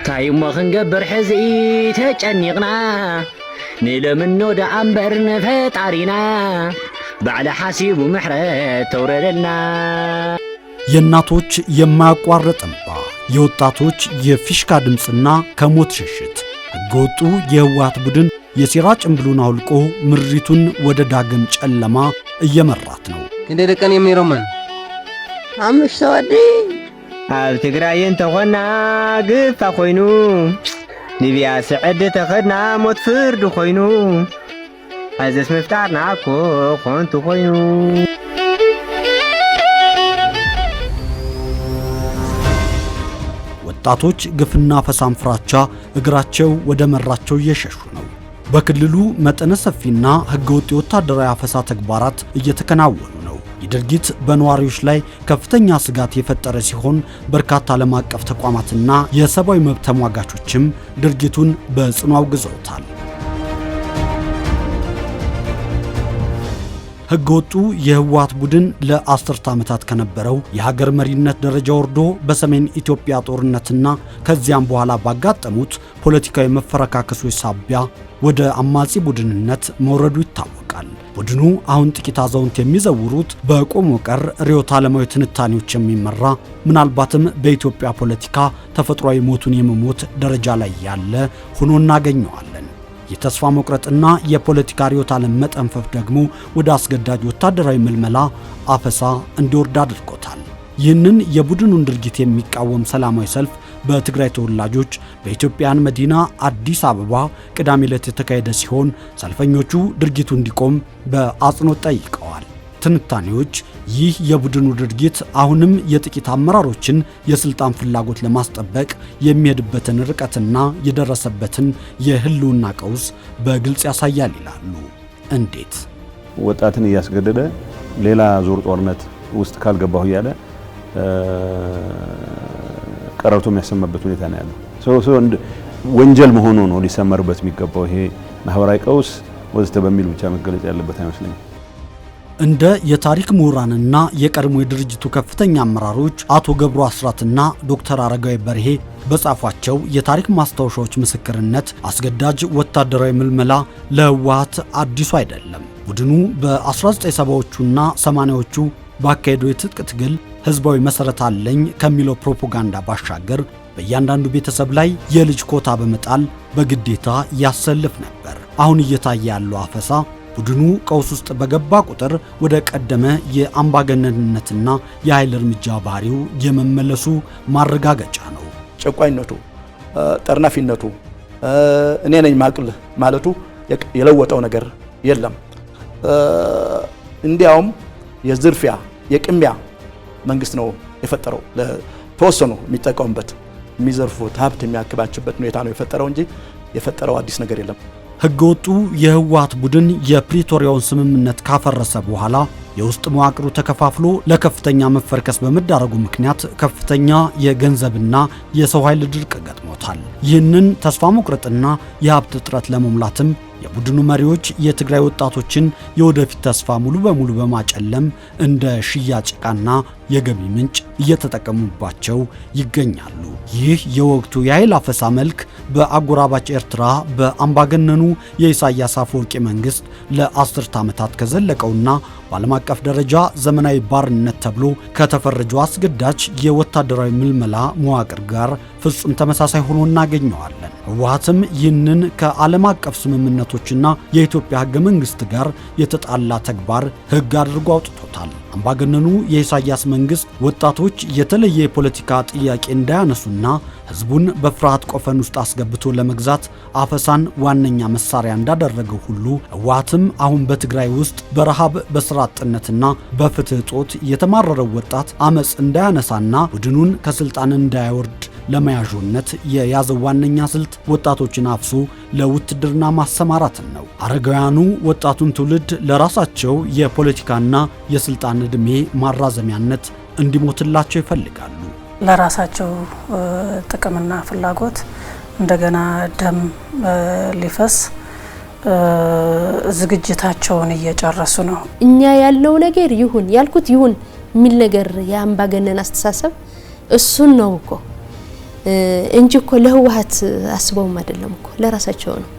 ታይሞ ክንገብር ሕዚ ተጨኒቕና ንለምኖ ደኣምበር ንፈጣሪና ባዕለ ሓሲቡ ምሕረት ተውረደልና። የእናቶች የማያቋርጥ እንባ፣ የወጣቶች የፊሽካ ድምፅና ከሞት ሽሽት ሕገወጡ የህወሓት ቡድን የሴራ ጭንብሉን አውልቆ ምድሪቱን ወደ ዳግም ጨለማ እየመራት ነው። እንደ ደቀን የሚሮመን አምስት ወዲ ኣብ ትግራይ እንተኾና ግፋ ኮይኑ ሊብያ ስዕድ ተኸድና ሞት ፍርዲ ኮይኑ ሕዝስ ምፍጣርና እኮ ኾንቱ ኮይኑ ወጣቶች ግፍና ፈሳም ፍራቻ እግራቸው ወደ መራቸው እየሸሹ ነው። በክልሉ መጠነ ሰፊና ህገወጥ ወታደራዊ አፈሳ ተግባራት እየተከናወኑ ነው። የድርጊት በነዋሪዎች ላይ ከፍተኛ ስጋት የፈጠረ ሲሆን በርካታ ዓለም አቀፍ ተቋማትና የሰብአዊ መብት ተሟጋቾችም ድርጊቱን በጽኑ አውግዘውታል። ህገወጡ የህወሓት ቡድን ለ10 ዓመታት ከነበረው የሀገር መሪነት ደረጃ ወርዶ በሰሜን ኢትዮጵያ ጦርነትና ከዚያም በኋላ ባጋጠሙት ፖለቲካዊ መፈረካከሶች ሳቢያ ወደ አማጺ ቡድንነት መውረዱ ይታወቃል። ቡድኑ አሁን ጥቂት አዛውንት የሚዘውሩት በቆሞ ቀር ርዕዮተ ዓለማዊ ትንታኔዎች የሚመራ ምናልባትም በኢትዮጵያ ፖለቲካ ተፈጥሯዊ ሞቱን የመሞት ደረጃ ላይ ያለ ሆኖ እናገኘዋለን። የተስፋ መቁረጥና የፖለቲካ ርዕዮተ ዓለም መጠንፈፍ ደግሞ ወደ አስገዳጅ ወታደራዊ ምልመላ አፈሳ እንዲወርድ አድርጎታል። ይህንን የቡድኑን ድርጊት የሚቃወም ሰላማዊ ሰልፍ በትግራይ ተወላጆች በኢትዮጵያን መዲና አዲስ አበባ ቅዳሜ ዕለት የተካሄደ ሲሆን ሰልፈኞቹ ድርጊቱ እንዲቆም በአጽንኦት ጠይቀዋል። ትንታኔዎች ይህ የቡድኑ ድርጊት አሁንም የጥቂት አመራሮችን የስልጣን ፍላጎት ለማስጠበቅ የሚሄድበትን ርቀትና የደረሰበትን የህልውና ቀውስ በግልጽ ያሳያል ይላሉ። እንዴት? ወጣትን እያስገደደ ሌላ ዙር ጦርነት ውስጥ ካልገባሁ እያለ ቀረርቶ የሚያሰማበት ሁኔታ ነው ያለው። ወንጀል መሆኑ ነው ሊሰመርበት የሚገባው። ይሄ ማህበራዊ ቀውስ ወዘተ በሚል ብቻ መገለጽ ያለበት አይመስለኝም። እንደ የታሪክ ምሁራንና የቀድሞ የድርጅቱ ከፍተኛ አመራሮች አቶ ገብሩ አስራትና ዶክተር አረጋዊ በርሄ በጻፏቸው የታሪክ ማስታወሻዎች ምስክርነት አስገዳጅ ወታደራዊ ምልመላ ለህወሓት አዲሱ አይደለም። ቡድኑ በ1970ዎቹና 80ዎቹ ባካሄደው የትጥቅ ትግል ህዝባዊ መሰረት አለኝ ከሚለው ፕሮፓጋንዳ ባሻገር በእያንዳንዱ ቤተሰብ ላይ የልጅ ኮታ በመጣል በግዴታ ያሰልፍ ነበር። አሁን እየታየ ያለው አፈሳ ቡድኑ ቀውስ ውስጥ በገባ ቁጥር ወደ ቀደመ የአምባገነንነትና የኃይል እርምጃ ባህሪው የመመለሱ ማረጋገጫ ነው። ጨቋኝነቱ፣ ጠርናፊነቱ፣ እኔ ነኝ ማቅል ማለቱ የለወጠው ነገር የለም። እንዲያውም የዝርፊያ የቅሚያ መንግስት ነው የፈጠረው። ለተወሰኑ የሚጠቀሙበት የሚዘርፉት ሀብት የሚያክባችበት ሁኔታ ነው የፈጠረው እንጂ የፈጠረው አዲስ ነገር የለም። ህገወጡ የህወሓት ቡድን የፕሪቶሪያውን ስምምነት ካፈረሰ በኋላ የውስጥ መዋቅሩ ተከፋፍሎ ለከፍተኛ መፈርከስ በመዳረጉ ምክንያት ከፍተኛ የገንዘብና የሰው ኃይል ድርቅ ገጥሞታል። ይህንን ተስፋ መቁረጥና የሀብት እጥረት ለመሙላትም የቡድኑ መሪዎች የትግራይ ወጣቶችን የወደፊት ተስፋ ሙሉ በሙሉ በማጨለም እንደ ሽያጭ ዕቃና የገቢ ምንጭ እየተጠቀሙባቸው ይገኛሉ። ይህ የወቅቱ የኃይል አፈሳ መልክ በአጎራባች ኤርትራ በአምባገነኑ የኢሳያስ አፈወርቂ መንግስት ለ10 ዓመታት ከዘለቀውና በዓለም አቀፍ ደረጃ ዘመናዊ ባርነት ተብሎ ከተፈረጀው አስገዳጅ የወታደራዊ ምልመላ መዋቅር ጋር ፍጹም ተመሳሳይ ሆኖ እናገኘዋለን። ህወሓትም ይህንን ከዓለም አቀፍ ስምምነቶችና የኢትዮጵያ ህገ መንግስት ጋር የተጣላ ተግባር ህግ አድርጎ አውጥቶታል። አምባገነኑ የኢሳያስ መንግስት ወጣቶች የተለየ የፖለቲካ ጥያቄ እንዳያነሱና ህዝቡን በፍርሃት ቆፈን ውስጥ አስገብቶ ለመግዛት አፈሳን ዋነኛ መሳሪያ እንዳደረገው ሁሉ ህወሓትም አሁን በትግራይ ውስጥ በረሃብ በስራ አጥነትና በፍትህ እጦት የተማረረው ወጣት አመጽ እንዳያነሳና ቡድኑን ከስልጣን እንዳያወርድ ለመያዦነት የያዘው ዋነኛ ስልት ወጣቶችን አፍሶ ለውትድርና ማሰማራትን ነው። አረጋውያኑ ወጣቱን ትውልድ ለራሳቸው የፖለቲካና የስልጣን ዕድሜ ማራዘሚያነት እንዲሞትላቸው ይፈልጋሉ። ለራሳቸው ጥቅምና ፍላጎት እንደገና ደም ሊፈስ ዝግጅታቸውን እየጨረሱ ነው። እኛ ያለው ነገር ይሁን ያልኩት ይሁን ሚል ነገር ያምባገነን አስተሳሰብ እሱን ነው እኮ እንጂ እኮ ለህወሓት አስበውም አይደለም እኮ ለራሳቸው ነው።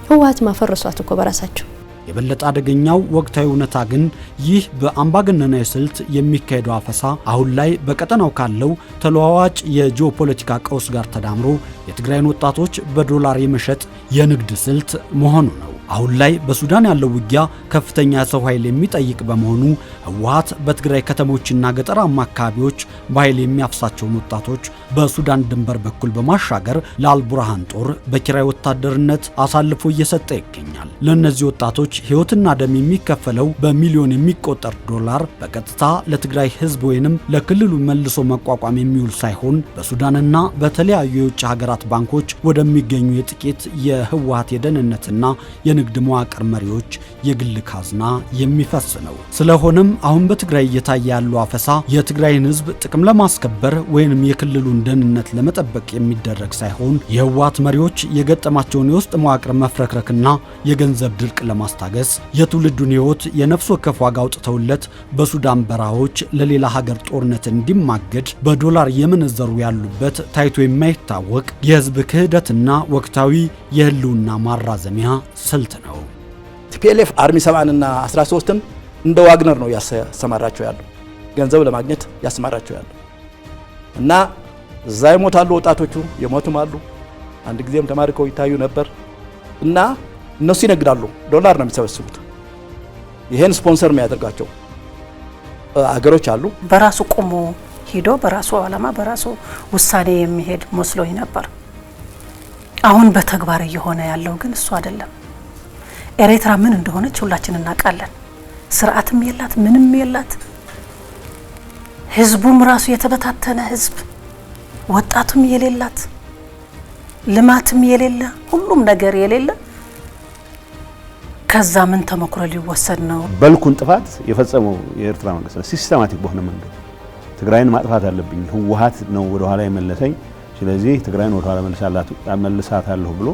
ህወሓት ማፈረሷት እኮ በራሳቸው። የበለጠ አደገኛው ወቅታዊ እውነታ ግን ይህ በአምባገነናዊ ስልት የሚካሄደው አፈሳ አሁን ላይ በቀጠናው ካለው ተለዋዋጭ የጂኦፖለቲካ ቀውስ ጋር ተዳምሮ የትግራይን ወጣቶች በዶላር የመሸጥ የንግድ ስልት መሆኑ ነው። አሁን ላይ በሱዳን ያለው ውጊያ ከፍተኛ የሰው ኃይል የሚጠይቅ በመሆኑ ህወሓት በትግራይ ከተሞችና ገጠራማ አካባቢዎች በኃይል የሚያፍሳቸውን ወጣቶች በሱዳን ድንበር በኩል በማሻገር ለአልቡርሃን ጦር በኪራይ ወታደርነት አሳልፎ እየሰጠ ይገኛል። ለእነዚህ ወጣቶች ህይወትና ደም የሚከፈለው በሚሊዮን የሚቆጠር ዶላር በቀጥታ ለትግራይ ህዝብ ወይንም ለክልሉ መልሶ መቋቋም የሚውል ሳይሆን በሱዳንና በተለያዩ የውጭ ሀገራት ባንኮች ወደሚገኙ የጥቂት የህወሓት የደህንነትና የንግድ መዋቅር መሪዎች የግል ካዝና የሚፈስ ነው። ስለሆነም አሁን በትግራይ እየታየ ያለው አፈሳ የትግራይን ህዝብ ጥቅም ለማስከበር ወይንም የክልሉን ደህንነት ለመጠበቅ የሚደረግ ሳይሆን የህወሓት መሪዎች የገጠማቸውን የውስጥ መዋቅር መፍረክረክና የገንዘብ ድርቅ ለማስታገስ የትውልዱን ህይወት የነፍስ ወከፍ ዋጋ አውጥተውለት በሱዳን በረሃዎች ለሌላ ሀገር ጦርነት እንዲማገድ በዶላር የመነዘሩ ያሉበት ታይቶ የማይታወቅ የህዝብ ክህደትና ወቅታዊ የህልውና ማራዘሚያ ስልት ነው። ቲፒኤልኤፍ አርሚ 7 እና 13ን እንደ ዋግነር ነው ያሰማራቸው ያለው ገንዘብ ለማግኘት ያሰማራቸው ያለው እና እዛ ይሞታሉ ወጣቶቹ የሞቱም አሉ። አንድ ጊዜም ተማርከው ይታዩ ነበር እና እነሱ ይነግዳሉ፣ ዶላር ነው የሚሰበስቡት። ይሄን ስፖንሰር የሚያደርጋቸው አገሮች አሉ። በራሱ ቆሞ ሄዶ በራሱ ዓላማ በራሱ ውሳኔ የሚሄድ መስሎኝ ነበር። አሁን በተግባር እየሆነ ያለው ግን እሱ አይደለም። ኤርትራ ምን እንደሆነች ሁላችን እናውቃለን። ስርዓትም የላት ምንም የላት። ህዝቡም ራሱ የተበታተነ ህዝብ፣ ወጣቱም የሌላት፣ ልማትም የሌለ፣ ሁሉም ነገር የሌለ። ከዛ ምን ተመክሮ ሊወሰድ ነው? በልኩን ጥፋት የፈጸመው የኤርትራ መንግስት ነው። ሲስተማቲክ በሆነ መንገድ ትግራይን ማጥፋት አለብኝ፣ ህወሓት ነው ወደ ኋላ የመለሰኝ፣ ስለዚህ ትግራይን ወደ ኋላ መልሳታለሁ ብሎ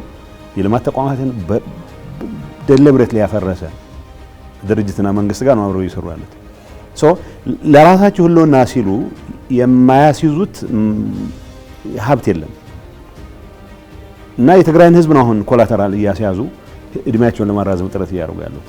የልማት ተቋማትን ደሊብሬትሊ ያፈረሰ ድርጅትና መንግስት ጋር ነው አብረው እየሰሩ ያሉት። ለራሳቸው ህልውና ሲሉ የማያስይዙት ሀብት የለም እና የትግራይን ህዝብ ነው አሁን ኮላተራል እያስያዙ እድሜያቸውን ለማራዘም ጥረት እያደረጉ ያሉት።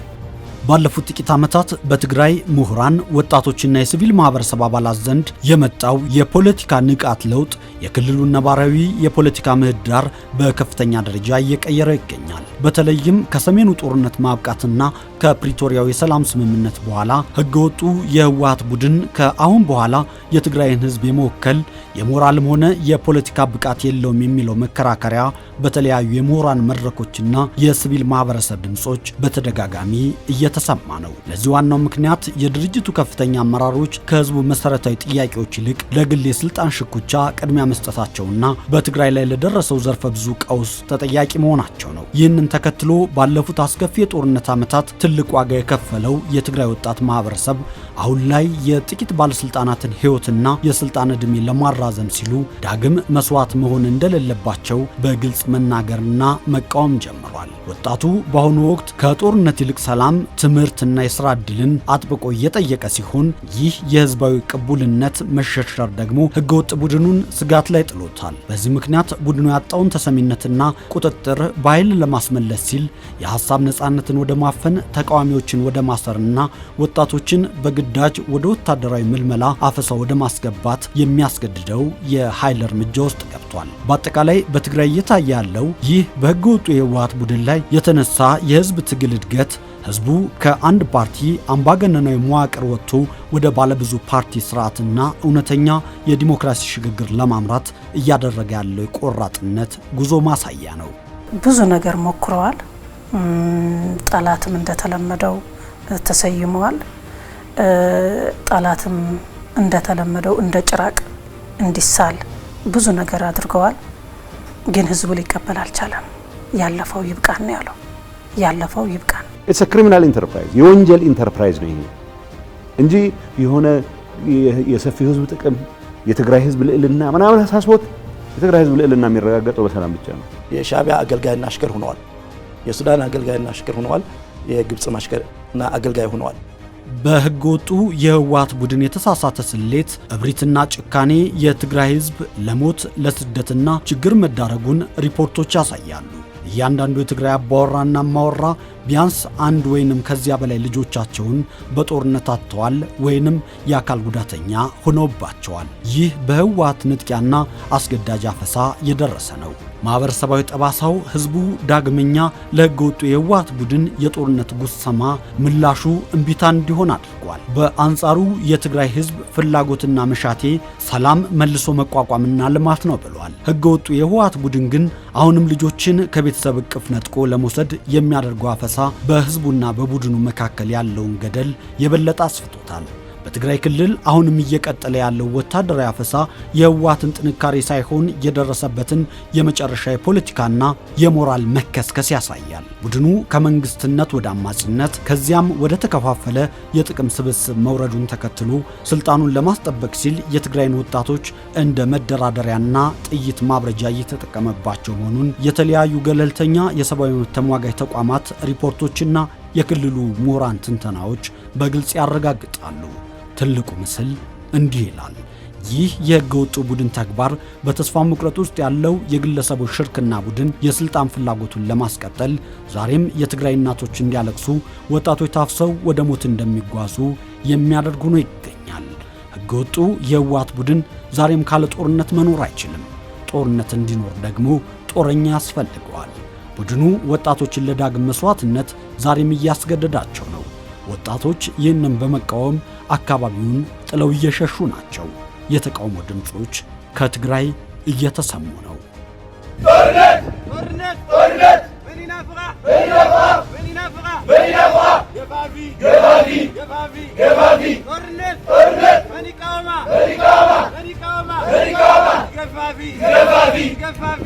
ባለፉት ጥቂት ዓመታት በትግራይ ምሁራን ወጣቶችና የሲቪል ማህበረሰብ አባላት ዘንድ የመጣው የፖለቲካ ንቃት ለውጥ የክልሉን ነባራዊ የፖለቲካ ምህዳር በከፍተኛ ደረጃ እየቀየረ ይገኛል። በተለይም ከሰሜኑ ጦርነት ማብቃትና ከፕሪቶሪያው የሰላም ስምምነት በኋላ ህገወጡ የህወሓት ቡድን ከአሁን በኋላ የትግራይን ህዝብ የመወከል የሞራልም ሆነ የፖለቲካ ብቃት የለውም የሚለው መከራከሪያ በተለያዩ የምሁራን መድረኮችና የሲቪል ማህበረሰብ ድምጾች በተደጋጋሚ እየተሰማ ነው። ለዚህ ዋናው ምክንያት የድርጅቱ ከፍተኛ አመራሮች ከህዝቡ መሰረታዊ ጥያቄዎች ይልቅ ለግል የስልጣን ሽኩቻ ቅድሚያ መስጠታቸውና በትግራይ ላይ ለደረሰው ዘርፈ ብዙ ቀውስ ተጠያቂ መሆናቸው ነው። ይህንን ተከትሎ ባለፉት አስከፊ የጦርነት ዓመታት ትልቅ ዋጋ የከፈለው የትግራይ ወጣት ማህበረሰብ አሁን ላይ የጥቂት ባለስልጣናትን ህይወትና የስልጣን ዕድሜ ለማራዘም ሲሉ ዳግም መስዋዕት መሆን እንደሌለባቸው በግልጽ መናገርና መቃወም ጀምሯል። ወጣቱ በአሁኑ ወቅት ከጦርነት ይልቅ ሰላም፣ ትምህርትና የስራ ዕድልን አጥብቆ እየጠየቀ ሲሆን ይህ የህዝባዊ ቅቡልነት መሸርሸር ደግሞ ህገወጥ ቡድኑን ስጋት ላይ ጥሎታል። በዚህ ምክንያት ቡድኑ ያጣውን ተሰሚነትና ቁጥጥር በኃይል ለማስመለስ ሲል የሀሳብ ነጻነትን ወደ ማፈን፣ ተቃዋሚዎችን ወደ ማሰርና ወጣቶችን በግዳጅ ወደ ወታደራዊ ምልመላ አፈሳ ወደ ማስገባት የሚያስገድደው የኃይል እርምጃ ውስጥ ገብቷል። በአጠቃላይ በትግራይ እየታየ ያለው ይህ በህገወጡ የህወሓት ቡድን ላይ የተነሳ የህዝብ ትግል እድገት ህዝቡ ከአንድ ፓርቲ አምባገነናዊ መዋቅር ወጥቶ ወደ ባለብዙ ፓርቲ ስርዓትና እውነተኛ የዲሞክራሲ ሽግግር ለማምራት እያደረገ ያለው የቆራጥነት ጉዞ ማሳያ ነው። ብዙ ነገር ሞክረዋል። ጠላትም እንደተለመደው ተሰይመዋል። ጠላትም እንደተለመደው እንደ ጭራቅ እንዲሳል ብዙ ነገር አድርገዋል። ግን ህዝቡ ሊቀበል አልቻለም። ያለፈው ይብቃን ነው ያለው። ያለፈው ይብቃን። ኢትስ አ ክሪሚናል ኢንተርፕራይዝ፣ የወንጀል ኢንተርፕራይዝ ነው ይሄ እንጂ የሆነ የሰፊው ህዝብ ጥቅም የትግራይ ህዝብ ልዕልና ምናምን አሳስቦት የትግራይ ህዝብ ልዕልና የሚረጋገጠው በሰላም ብቻ ነው። የሻዕቢያ አገልጋይና አሽከር ሆነዋል። የሱዳን አገልጋይና አሽከር ሆነዋል። የግብጽ አሽከርና አገልጋይ ሆነዋል። በህገ ወጡ የህወሓት ቡድን የተሳሳተ ስሌት፣ እብሪትና ጭካኔ የትግራይ ህዝብ ለሞት ለስደትና ችግር መዳረጉን ሪፖርቶች ያሳያሉ። እያንዳንዱ የትግራይ አባወራና ማወራ ቢያንስ አንድ ወይንም ከዚያ በላይ ልጆቻቸውን በጦርነት አጥተዋል ወይንም የአካል ጉዳተኛ ሆነውባቸዋል። ይህ በህወሓት ንጥቂያና አስገዳጅ አፈሳ የደረሰ ነው። ማህበረሰባዊ ጠባሳው ህዝቡ ዳግመኛ ለህገ ወጡ የህወሓት ቡድን የጦርነት ጉሰማ ምላሹ እምቢታ እንዲሆን አድርጓል። በአንጻሩ የትግራይ ህዝብ ፍላጎትና መሻቴ ሰላም፣ መልሶ መቋቋምና ልማት ነው ብሏል። ህገ ወጡ የህወሓት ቡድን ግን አሁንም ልጆችን ከቤተሰብ እቅፍ ነጥቆ ለመውሰድ የሚያደርገው አፈሳ በህዝቡና በቡድኑ መካከል ያለውን ገደል የበለጠ አስፍቶታል። በትግራይ ክልል አሁንም እየቀጠለ ያለው ወታደራዊ አፈሳ የህወሓትን ጥንካሬ ሳይሆን የደረሰበትን የመጨረሻ የፖለቲካና የሞራል መከስከስ ያሳያል። ቡድኑ ከመንግስትነት ወደ አማጺነት ከዚያም ወደ ተከፋፈለ የጥቅም ስብስብ መውረዱን ተከትሎ ስልጣኑን ለማስጠበቅ ሲል የትግራይን ወጣቶች እንደ መደራደሪያና ጥይት ማብረጃ እየተጠቀመባቸው መሆኑን የተለያዩ ገለልተኛ የሰብአዊ መብት ተሟጋች ተቋማት ሪፖርቶችና የክልሉ ምሁራን ትንተናዎች በግልጽ ያረጋግጣሉ። ትልቁ ምስል እንዲህ ይላል። ይህ የህገወጡ ቡድን ተግባር በተስፋ መቁረጥ ውስጥ ያለው የግለሰቦች ሽርክና ቡድን የስልጣን ፍላጎቱን ለማስቀጠል ዛሬም የትግራይ እናቶች እንዲያለቅሱ፣ ወጣቶች ታፍሰው ወደ ሞት እንደሚጓዙ የሚያደርግ ሆኖ ይገኛል። ህገወጡ የህወሓት ቡድን ዛሬም ካለ ጦርነት መኖር አይችልም። ጦርነት እንዲኖር ደግሞ ጦረኛ ያስፈልገዋል። ቡድኑ ወጣቶችን ለዳግም መስዋዕትነት ዛሬም እያስገደዳቸው ነው። ወጣቶች ይህንን በመቃወም አካባቢውን ጥለው እየሸሹ ናቸው። የተቃውሞ ድምጾች ከትግራይ እየተሰሙ ነው። ገፋፊ